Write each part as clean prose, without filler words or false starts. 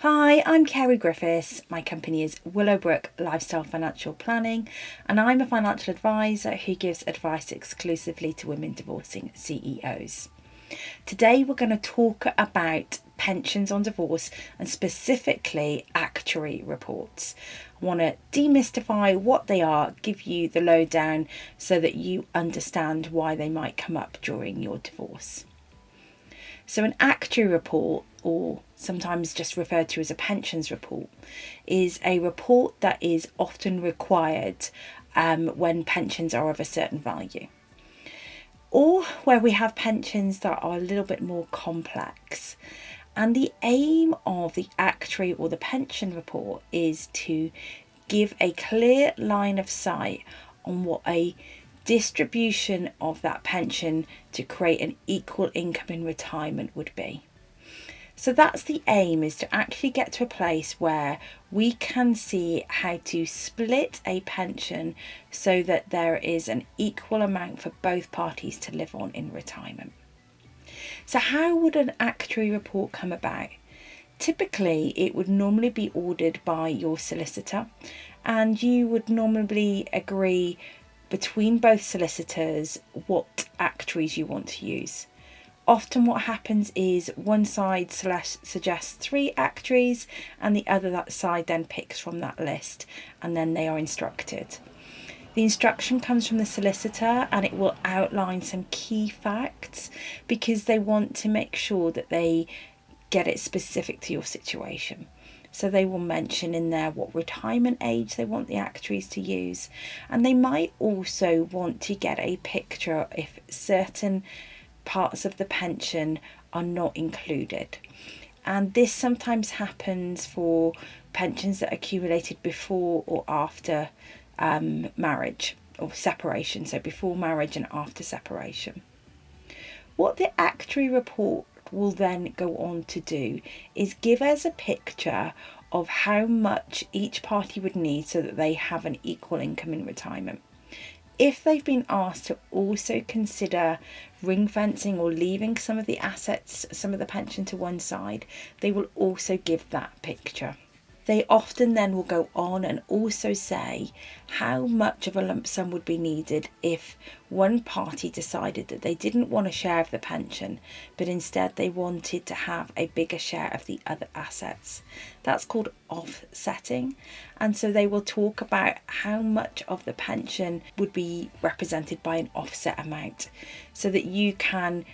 Hi, I'm Kerry Griffiths. My company is Willowbrook Lifestyle Financial Planning, and I'm a financial advisor who gives advice exclusively to women divorcing CEOs. Today, we're going to talk about pensions on divorce and specifically actuary reports. I want to demystify what they are, give you the lowdown so that you understand why they might come up during your divorce. So an actuary report, or sometimes just referred to as a pensions report, is a report that is often required when pensions are of a certain value, or where we have pensions that are a little bit more complex. And the aim of the actuary or the pension report is to give a clear line of sight on what a distribution of that pension to create an equal income in retirement would be. So that's the aim, is to actually get to a place where we can see how to split a pension so that there is an equal amount for both parties to live on in retirement. So how would an actuary report come about? Typically, it would normally be ordered by your solicitor, and you would normally agree between both solicitors what actuaries you want to use. Often what happens is one side suggests 3 actuaries and the other side then picks from that list, and then they are instructed. The instruction comes from the solicitor and it will outline some key facts because they want to make sure that they get it specific to your situation. So they will mention in there what retirement age they want the actuaries to use, and they might also want to get a picture if certain parts of the pension are not included. And this sometimes happens for pensions that accumulated before or after marriage or separation, so before marriage and after separation. What the actuary report will then go on to do is give us a picture of how much each party would need so that they have an equal income in retirement. If they've been asked to also consider ring fencing or leaving some of the assets, some of the pension to one side, they will also give that picture. They often then will go on and also say how much of a lump sum would be needed if one party decided that they didn't want a share of the pension, but instead they wanted to have a bigger share of the other assets. That's called offsetting. And so they will talk about how much of the pension would be represented by an offset amount so that you can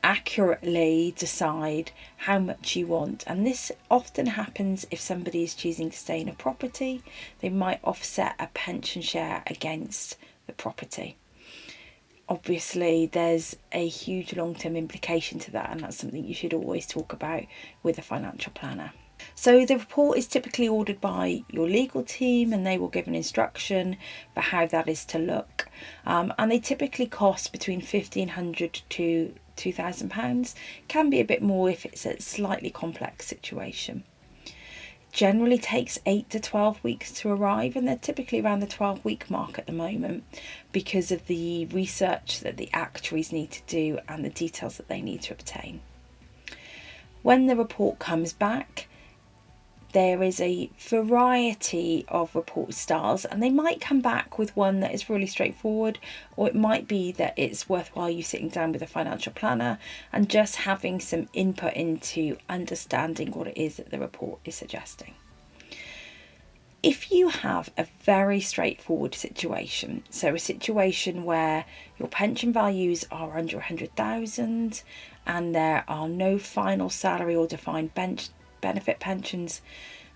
accurately decide how much you want. And this often happens if somebody is choosing to stay in a property. They might offset a pension share against the property. Obviously there's a huge long-term implication to that, and that's something you should always talk about with a financial planner. So the report is typically ordered by your legal team, and they will give an instruction for how that is to look. And they typically cost between £1,500 to £2,000. Can be a bit more if it's a slightly complex situation. Generally takes 8 to 12 weeks to arrive, and they're typically around the 12-week mark at the moment because of the research that the actuaries need to do and the details that they need to obtain. When the report comes back, there is a variety of report styles, and they might come back with one that is really straightforward, or it might be that it's worthwhile you sitting down with a financial planner and just having some input into understanding what it is that the report is suggesting. If you have a very straightforward situation, so a situation where your pension values are under 100,000 and there are no final salary or defined benefit pensions,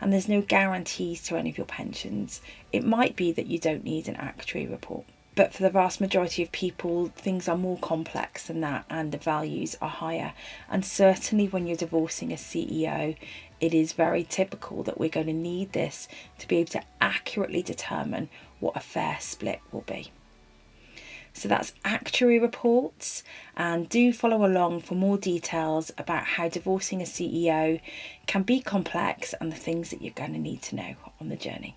and there's no guarantees to any of your pensions, it might be that you don't need an actuary report. But for the vast majority of people, things are more complex than that and the values are higher. And certainly when you're divorcing a CEO, it is very typical that we're going to need this to be able to accurately determine what a fair split will be. So that's actuary reports, and do follow along for more details about how divorcing a CEO can be complex and the things that you're going to need to know on the journey.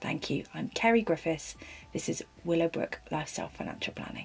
Thank you. I'm Kerry Griffiths. This is Willowbrook Lifestyle Financial Planning.